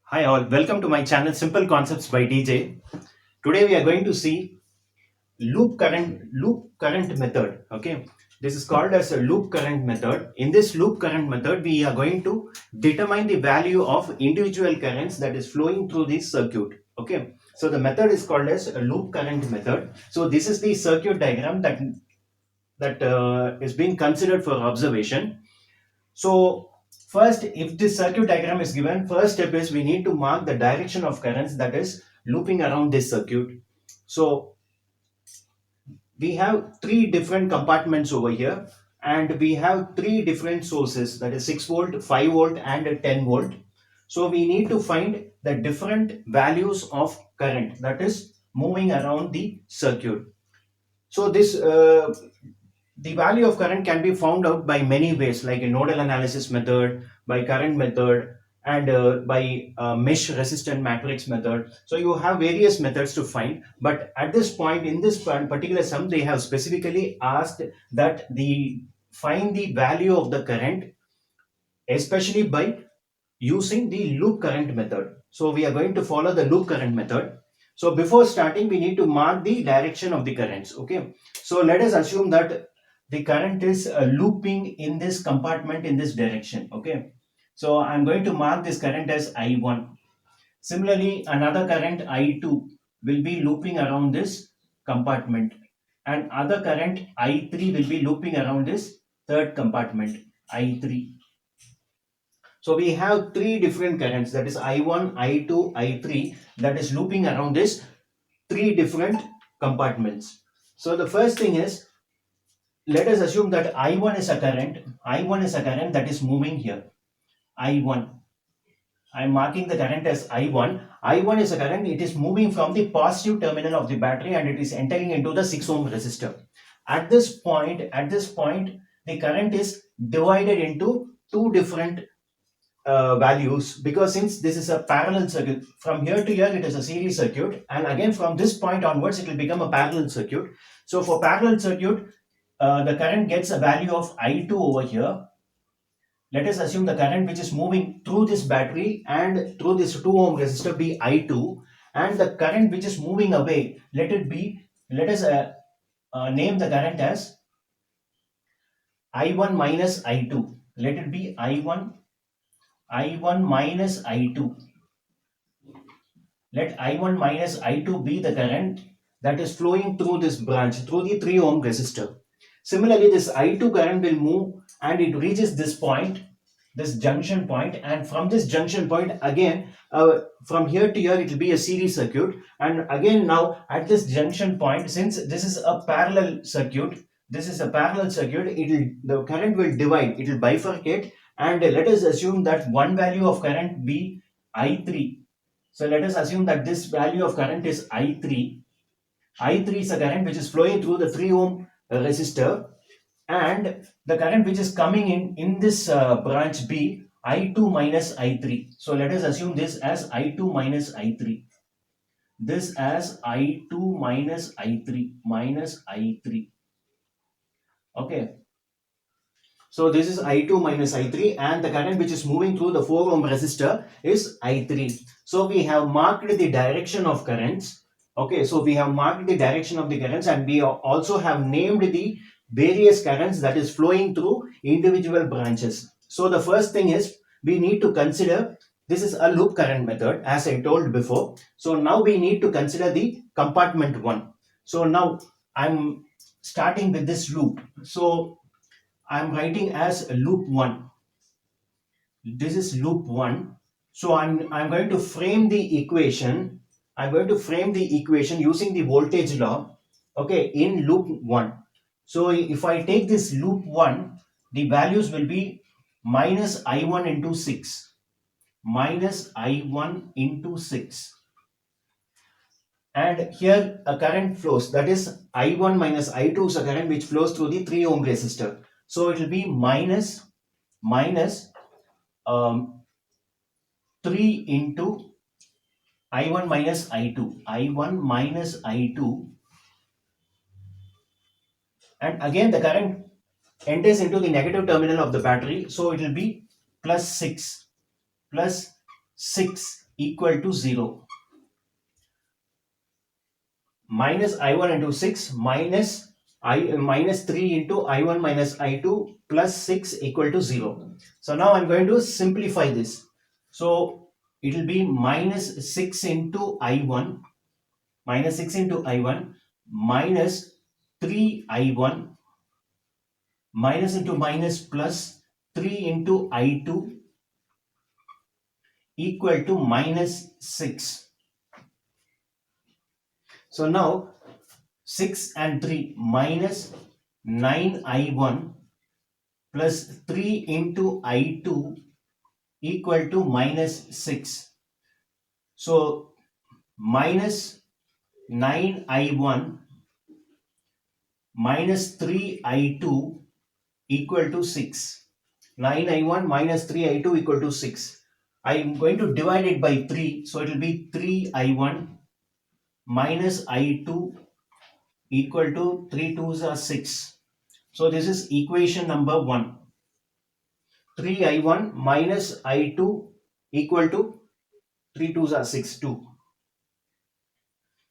Hi all, welcome to my channel Simple Concepts by DJ. Today we are going to see loop current method. Okay, this is called as a loop current method. In this loop current method, we are going to determine the value of individual currents that is flowing through this circuit. Okay, so the method is called as a loop current method. So this is the circuit diagram that is being considered for observation. So first, if this circuit diagram is given, first step is we need to mark the direction of currents that is looping around this circuit. So we have three different compartments over here, and we have three different sources, that is 6 volt, 5 volt and 10 volt. So we need to find the different values of current that is moving around the circuit. So this the value of current can be found out by many ways, like a nodal analysis method, by current method, and by mesh resistant matrix method. So you have various methods to find, but at this point in this particular sum, they have specifically asked that the find the value of the current, especially by using the loop current method. So we are going to follow the loop current method. So before starting, we need to mark the direction of the currents. Okay, so let us assume that the current is looping in this compartment in this direction. Okay, so I'm going to mark this current as I1. Similarly, another current I2 will be looping around this compartment, and other current I3 will be looping around this third compartment, I3. So we have three different currents, that is I1, I2, I3, that is looping around this three different compartments. So the first thing is, let us assume that I1 is a current. I1 is a current that is moving here. I1. I am marking the current as I1. I1 is a current, it is moving from the positive terminal of the battery and it is entering into the 6 ohm resistor. At this point, the current is divided into two different values, because since this is a parallel circuit, from here to here it is a series circuit, and again from this point onwards it will become a parallel circuit. So for parallel circuit, the current gets a value of I2 over here. Let us assume the current which is moving through this battery and through this 2 ohm resistor be I2, and the current which is moving away, let us name the current as I1 minus I2. Let it be I1 minus I2. Let I1 minus I2 be the current that is flowing through this branch, through the 3 ohm resistor. Similarly, this I2 current will move and it reaches this point, this junction point, and from this junction point again, from here to here it will be a series circuit, and again now at this junction point, since this is a parallel circuit, the current will divide, it will bifurcate, and let us assume that one value of current be I3. So let us assume that this value of current is I3. I3 is a current which is flowing through the 3 ohm resistor, and the current which is coming in this branch B, I2 minus I3. So let us assume this as I2 minus I3. This as I2 minus I3. Okay. So this is I2 minus I3, and the current which is moving through the 4 ohm resistor is I3. So we have marked the direction of currents. Okay, so we have marked the direction of the currents, and we also have named the various currents that is flowing through individual branches. So the first thing is, we need to consider, this is a loop current method as I told before. So now we need to consider the compartment 1. So now I'm starting with this loop. So I'm writing as loop 1. This is loop 1. So I'm going to frame the equation. I'm going to frame the equation using the voltage law, okay, in loop 1. So if I take this loop 1, the values will be minus I1 into 6. Minus I1 into 6. And here a current flows, that is I1 minus I2 is a current which flows through the 3 ohm resistor. So it will be minus 3 into I1 minus I2. I1 minus I2. And again the current enters into the negative terminal of the battery. So it will be plus 6. Plus 6 equal to 0. Minus I1 into 6 minus 3 into I1 minus I2 plus 6 equal to 0. So now I'm going to simplify this. So it will be minus 6 into I1 minus 3I1 minus into minus plus 3 into I2 equal to minus 6. So now 6 and 3 minus 9I1 plus 3 into I2 equal to minus 6. So minus 9I1 minus 3I2 equal to 6. 9I1 minus 3I2 equal to 6. I am going to divide it by 3. So it will be 3I1 minus I2 equal to 3 2s are 6. So this is equation number 1. 3I1 minus I2 equal to 3 2s are 6 2.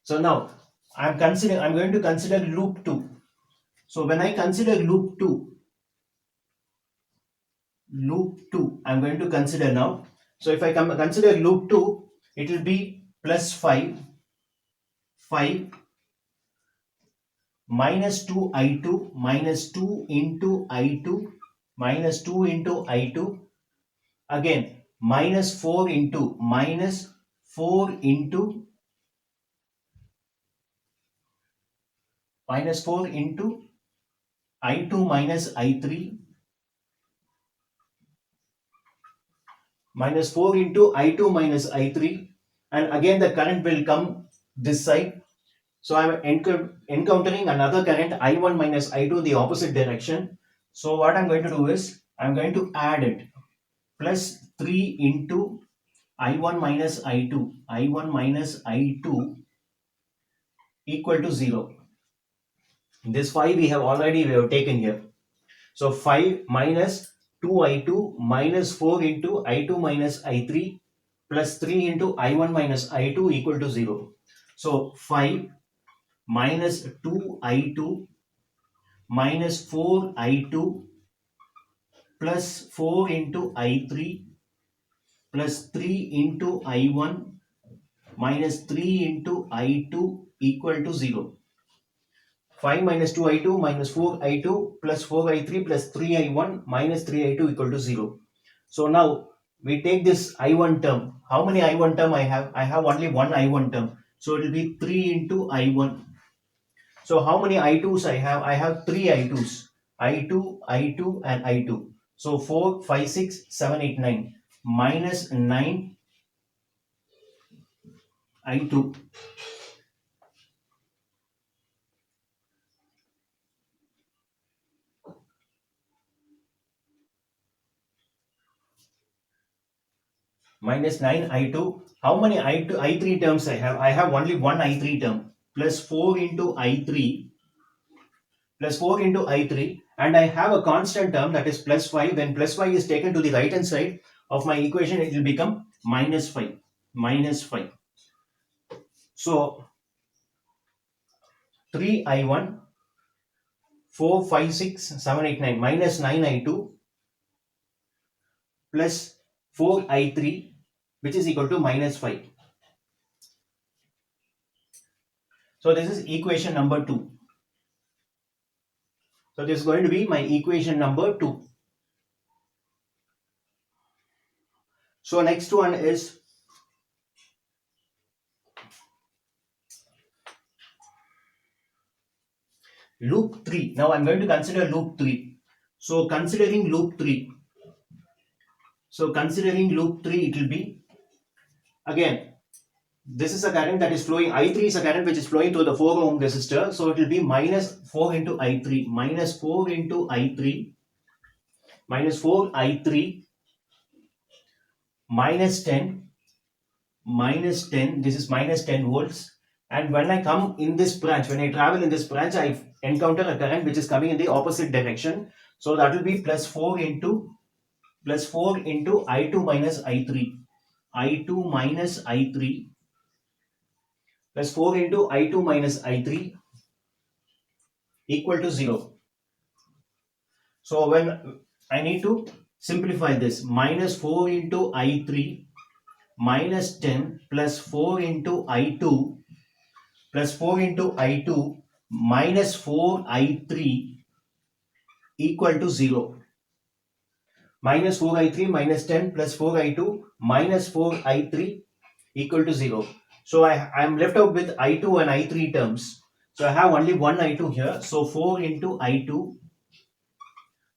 So now I'm going to consider loop 2. So when I consider loop 2, I'm going to consider now. So if I consider loop 2, it will be plus 5 minus 2I2 minus 2 into I2 minus 2 into I2 again minus 4 into I2 minus I3 minus 4 into I2 minus I3, and again the current will come this side. So I am encountering another current I1 minus I2 in the opposite direction. So what I am going to do is I am going to add it plus 3 into I1 minus I2 equal to 0. This 5 we have taken here. So 5 minus 2I2 minus 4 into I2 minus I3 plus 3 into I1 minus I2 equal to 0. So 5 minus 2I2 minus 4I2 plus 4 into I3 plus 3 into I1 minus 3 into I2 equal to 0. 5 minus 2I2 minus 4I2 plus 4I3 plus 3I1 minus 3I2 equal to 0. So now we take this I1 term. How many I1 term I have? I have only one I1 term. So it will be 3 into I1. So how many I2s I have? I have 3 I2s. I2, I2 and I2. So 4, 5, 6, 7, 8, 9. Minus 9 I2. Minus 9 I2. How many I3 terms I have? I have only one I3 term. Plus 4 into I3. Plus 4 into I3. And I have a constant term, that is plus 5. When plus 5 is taken to the right hand side of my equation, it will become minus 5. Minus 5. So 3I1, 4, 5, 6, 7, 8, 9. Minus 9I2 plus 4I3, which is equal to minus 5. So this is equation number 2. So this is going to be my equation number 2. So next one is loop 3. Now I'm going to consider loop 3. So considering loop 3, it will be, again, this is a current that is flowing. I3 is a current which is flowing through the 4 ohm resistor. So it will be minus 4 into I3, minus 4 into I3, minus 4 I3, minus 10, this is minus 10 volts. And when I come in this branch, when I travel in this branch, I encounter a current which is coming in the opposite direction. So that will be plus 4 into I2 minus I3. I2 minus I3 plus 4 into I2 minus I3 equal to 0. So when I need to simplify this, minus 4 into I3 minus 10 plus 4 into I2 plus 4 into I2 minus 4 I3 equal to 0. Minus 4 I3 minus 10 plus 4 I2 minus 4 I3 equal to 0. So I am left out with I2 and I3 terms. So I have only one I2 here. So 4 into I2,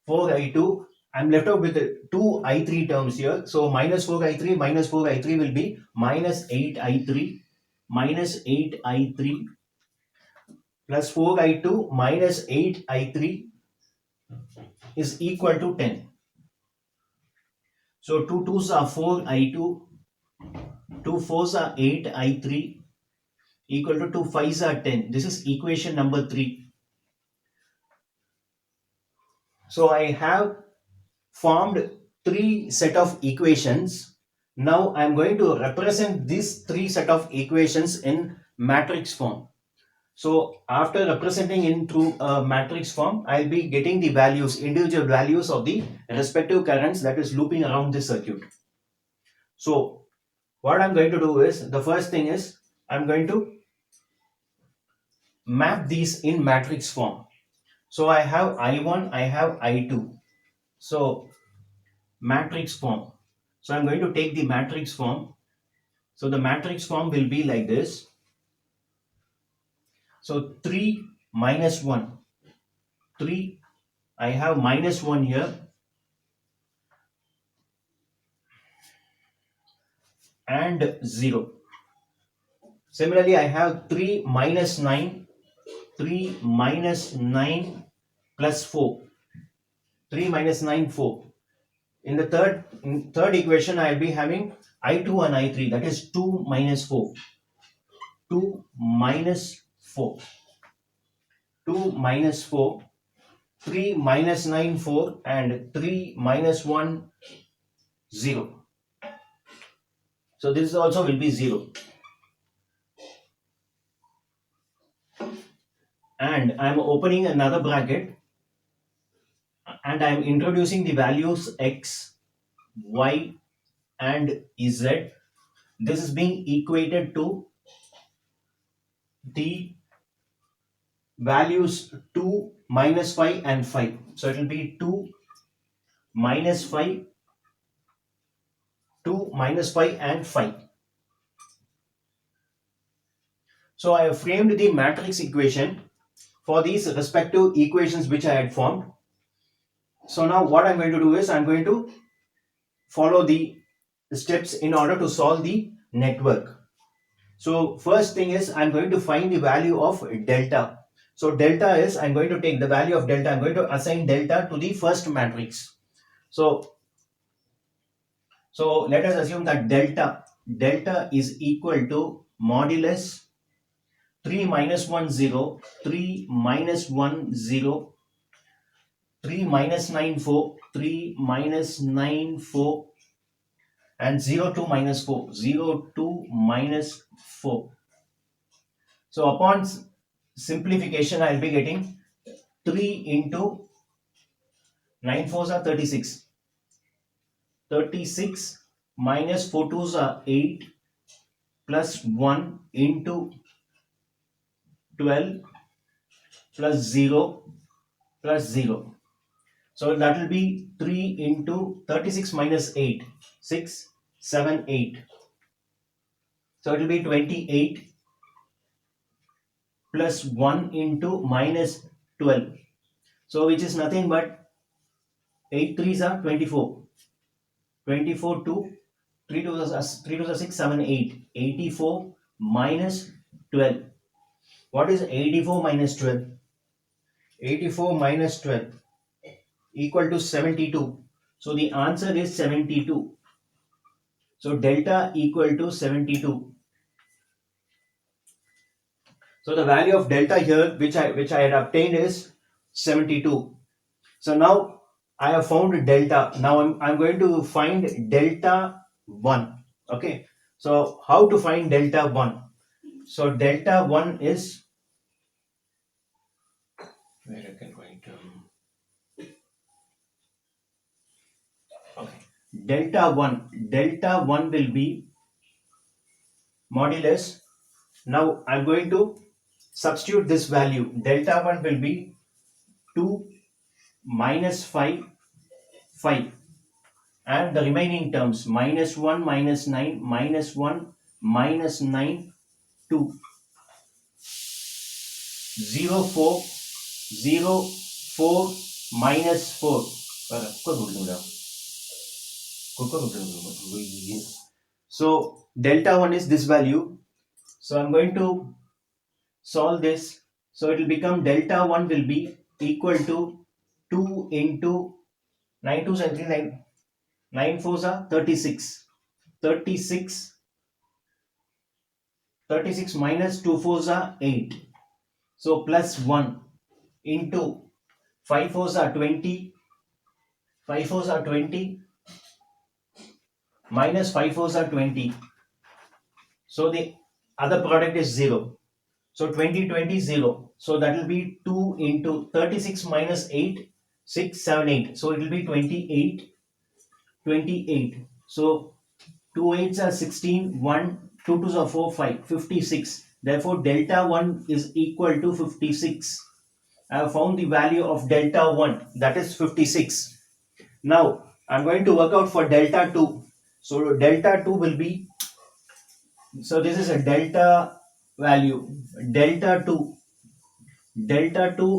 4 I2. I'm left out with two I3 terms here. So minus 4 I3 minus 4 I3 will be minus 8 I3 minus 8 I3 plus 4 I2 minus 8 I3 is equal to 10. So 2 2s are 4 I2, 2 4s are 8 I3 equal to 2 5s are 10. This is equation number 3. So I have formed 3 set of equations. Now I am going to represent these 3 set of equations in matrix form. So after representing in through a matrix form, I'll be getting the values, individual values of the respective currents that is looping around the circuit. So what I'm going to do is, the first thing is, I'm going to map these in matrix form. So I have I1, I have I2. So matrix form. So I'm going to take the matrix form. So the matrix form will be like this. So 3 minus 1. 3, I have minus 1 here. And 0. Similarly, I have 3 minus 9. 3 minus 9 plus 4. 3 minus 9, 4. In the third equation, I will be having I2 and I3. That is 2 minus 4. 2 minus 4. 2 minus 4. 3 minus 9, 4. And 3 minus 1, 0. So this also will be 0. And I am opening another bracket. And I am introducing the values x, y, and z. This is being equated to the values 2, minus 5, and 5. So it will be 2, minus 5, 2, minus 5, and 5. So I have framed the matrix equation for these respective equations which I had formed. So now what I'm going to do is, I'm going to follow the steps in order to solve the network. So first thing is, I'm going to find the value of delta. So delta is, I'm going to take the value of delta, I'm going to assign delta to the first matrix. So let us assume that delta is equal to modulus 3 minus 1 0, 3 minus 1 0, 3 minus 9 4, 3 minus 9 4, and 0 2 minus 4, 0 2 minus 4. So upon simplification, I will be getting 3 into 9 4s are 36. 36 minus 4 2s are 8 plus 1 into 12 plus 0 plus 0. So that will be 3 into 36 minus 8. 6, 7, 8. So it will be 28 plus 1 into minus 12. So which is nothing but 8 3s are 24. 24 2, 3 2s are 6, 7, 8. 84 minus 12. What is 84 minus 12? 84 minus 12 equal to 72. So the answer is 72. So delta equal to 72. So the value of delta here which I had obtained is 72. So now I have found delta. Now I'm going to find delta 1. Okay, so how to find delta 1? So delta 1 is where I can write okay. Delta 1 will be modulus. Now I'm going to substitute this value. Delta 1 will be 2 minus 5 5, and the remaining terms minus 1 minus 9 minus 1 minus 9 2 0 4 0 4 minus 4. So delta 1 is this value. So I'm going to solve this. So it will become delta 1 will be equal to 2 into 9 2s and 3 9 4s are 36. 36 36 minus 2 4s are 8. So plus 1 into 5 4s are 20. 5 4s are 20 minus 5 4s are 20. So the other product is 0. So 20 20 0. So that will be 2 into 36 minus 8 6 7 8. So it will be 28 28. So 2 8s are 16 1 2 2s are 4 5 56. Therefore delta 1 is equal to 56. I have found the value of delta 1, that is 56. Now I'm going to work out for delta 2. So delta 2 will be, so this is a delta value, delta 2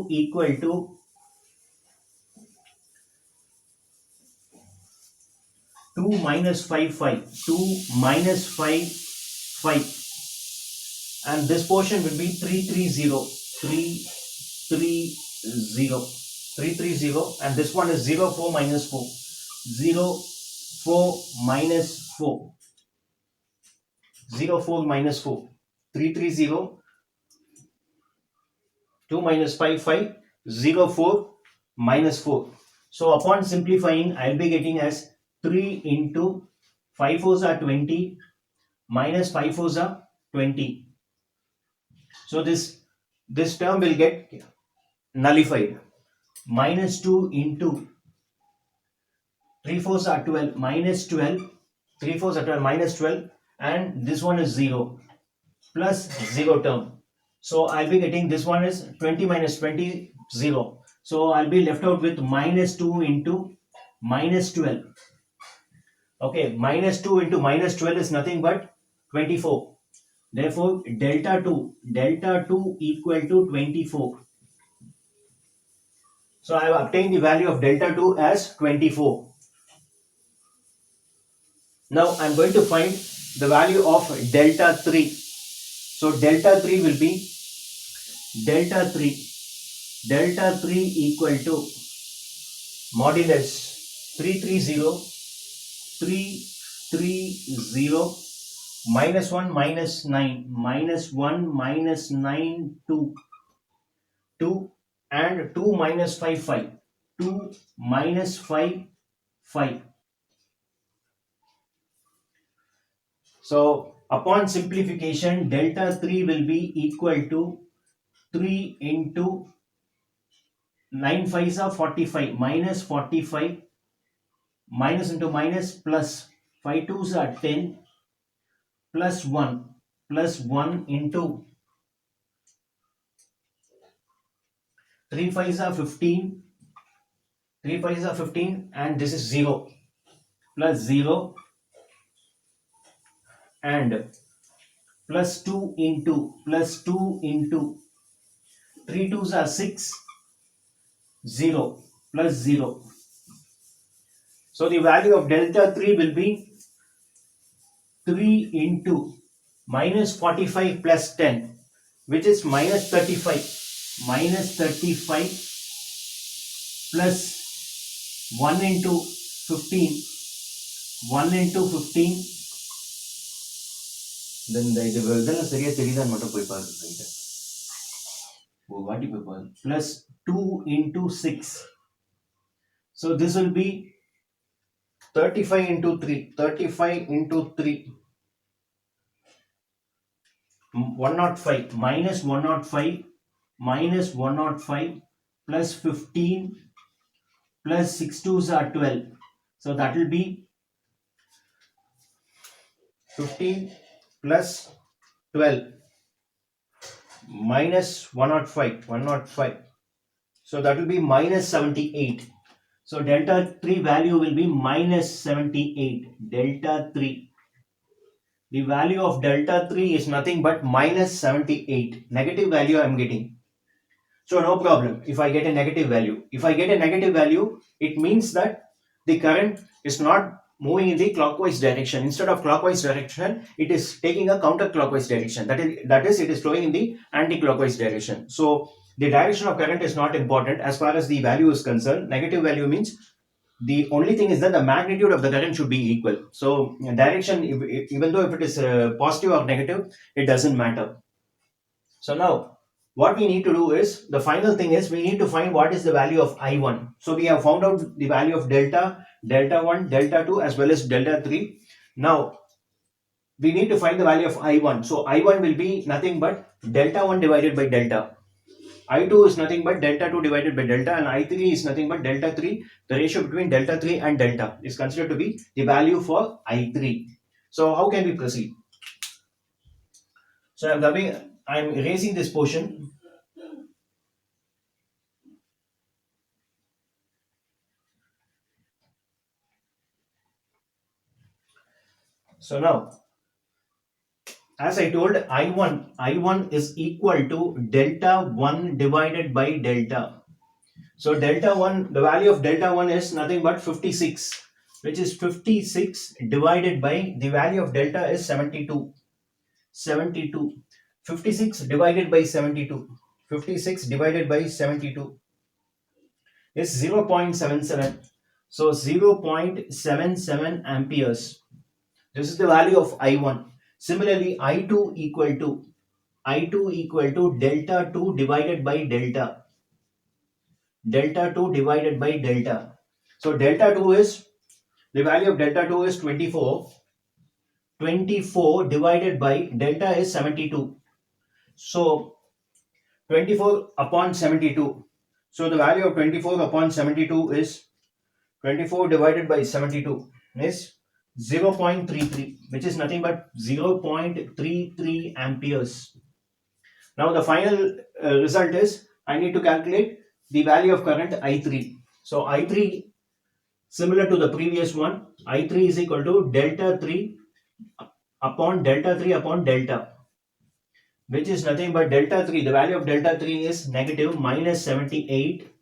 equal to 2 minus 5 5, 2 minus 5 5, and this portion will be 330 330, and this one is 0 4 minus 4, 0 4 minus 4, 0 4 minus 4, 330, 2 minus 5 5, 0 4 minus 4. So upon simplifying, I'll be getting as 3 into 5 4s are 20 minus 5 4s are 20. So this term will get nullified. Minus 2 into 3 4s are 12 minus 12, 3 4s are 12 minus 12, and this one is 0 plus 0 term. So I'll be getting this one is 20 minus 20 0. So I'll be left out with minus 2 into minus 12. Okay, minus 2 into minus 12 is nothing but 24. Therefore delta 2 equal to 24. So I have obtained the value of delta 2 as 24. Now I'm going to find the value of delta 3. So delta 3 will be delta 3 equal to modulus 330 minus 1 minus 9 minus 1 minus 9 2 2, and 2 minus 5 5, 2 minus 5 5. So upon simplification, delta 3 will be equal to 3 into 9 5s are 45 minus 45 minus into minus plus 5 2s are 10 plus 1 into 3 5s are 15, 3 5s are 15, and this is 0 plus 0 and plus 2 into 3 2s are 6, 0 plus 0. So the value of delta 3 will be 3 into minus 45 plus 10, which is minus 35. Minus 35 plus 1 into 15. 1 into 15. Then இதெல்லாம் சரியா தெரியுதான்னு மட்டும் போய் பாருங்க. ஒரு வாட்டி போய் பாருங்க. Plus 2 into 6. So this will be 35 into 3. 35 into 3. 105 minus 105 minus 105 plus 15 plus 6 twos are 12. So that will be 15 plus 12 minus 105. So that will be minus 78. So delta 3 value will be minus 78. Delta 3. The value of delta 3 is nothing but minus 78. Negative value I am getting. So no problem if I get a negative value. If I get a negative value, it means that the current is not moving in the clockwise direction. Instead of clockwise direction, it is taking a counterclockwise direction. That is it is flowing in the anti-clockwise direction. So the direction of current is not important as far as the value is concerned. Negative value means the only thing is that the magnitude of the current should be equal. So direction, even though if it is positive or negative, it doesn't matter. So now what we need to do is, the final thing is we need to find what is the value of I1. So we have found out the value of delta 1, delta 2 as well as delta 3. Now we need to find the value of I1. So I1 will be nothing but delta 1 divided by delta. I2 is nothing but delta 2 divided by delta, and I3 is nothing but delta 3. The ratio between delta 3 and delta is considered to be the value for I3. So how can we proceed? So I'm erasing this portion. So now, as I told, I1 is equal to delta 1 divided by delta. So delta 1, the value of delta 1 is nothing but 56, which is 56 divided by the value of delta is 72. 56 divided by 72. 56 divided by 72 is 0.77. So 0.77 amperes. This is the value of I1. Similarly, I2 equal to delta 2 divided by delta. Delta 2 divided by delta. So delta 2 is, the value of delta 2 is 24. 24 divided by delta is 72. So 24 upon 72. So the value of 24 upon 72 is 24 divided by 72 is 0.33, which is nothing but 0.33 amperes. Now the final result is I need to calculate the value of current I3. So I3, similar to the previous one, I3 is equal to delta 3 upon delta, which is nothing but delta 3. The value of delta 3 is negative minus 78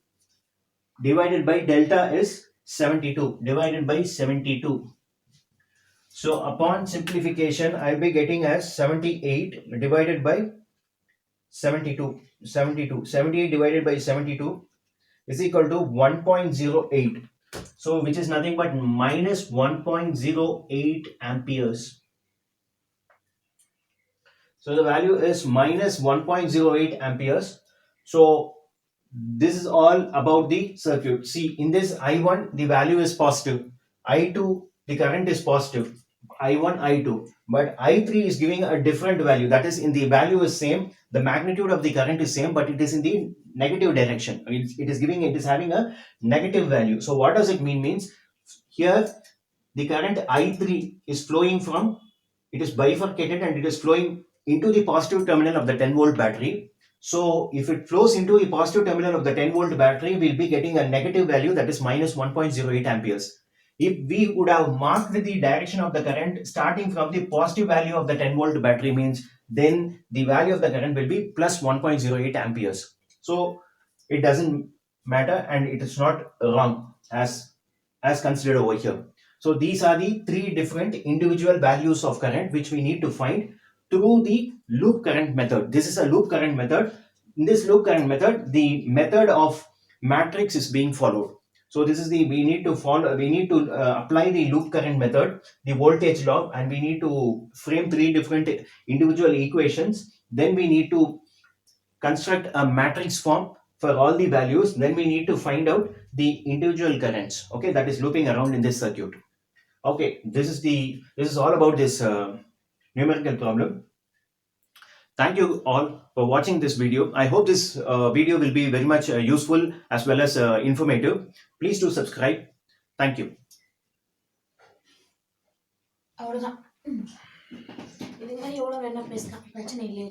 divided by delta is 72 divided by 72. So upon simplification, I'll be getting as 78 divided by 72. 78 divided by 72 is equal to 1.08. So which is nothing but minus 1.08 amperes. So the value is minus 1.08 amperes. So this is all about the circuit. See, in this I1, the value is positive. I2, the current is positive. I1, I2. But I3 is giving a different value. That is, in the value is same. The magnitude of the current is same, but it is in the negative direction. I mean, it is having a negative value. So what does it mean? Means here the current I3 is flowing from, it is bifurcated and it is flowing into the positive terminal of the 10 volt battery. So if it flows into the positive terminal of the 10 volt battery, we'll be getting a negative value, that is minus 1.08 amperes. If we would have marked the direction of the current starting from the positive value of the 10 volt battery, means then the value of the current will be plus 1.08 amperes. So it doesn't matter and it is not wrong as considered over here. So these are the three different individual values of current which we need to find through the loop current method. This is a loop current method. In this loop current method, the method of matrix is being followed. So this is we need to apply the loop current method, the voltage law, and we need to frame three different individual equations. Then we need to construct a matrix form for all the values. Then we need to find out the individual currents, okay, that is looping around in this circuit. Okay, this is all about this numerical problem. Thank you all for watching this video. I hope this video will be very much useful as well as informative. Please do subscribe. Thank you. அவ்வளோதான். இதுக்கு மேலே எவ்வளோ வேணா பேசலாம், பிரச்சனை இல்லையே.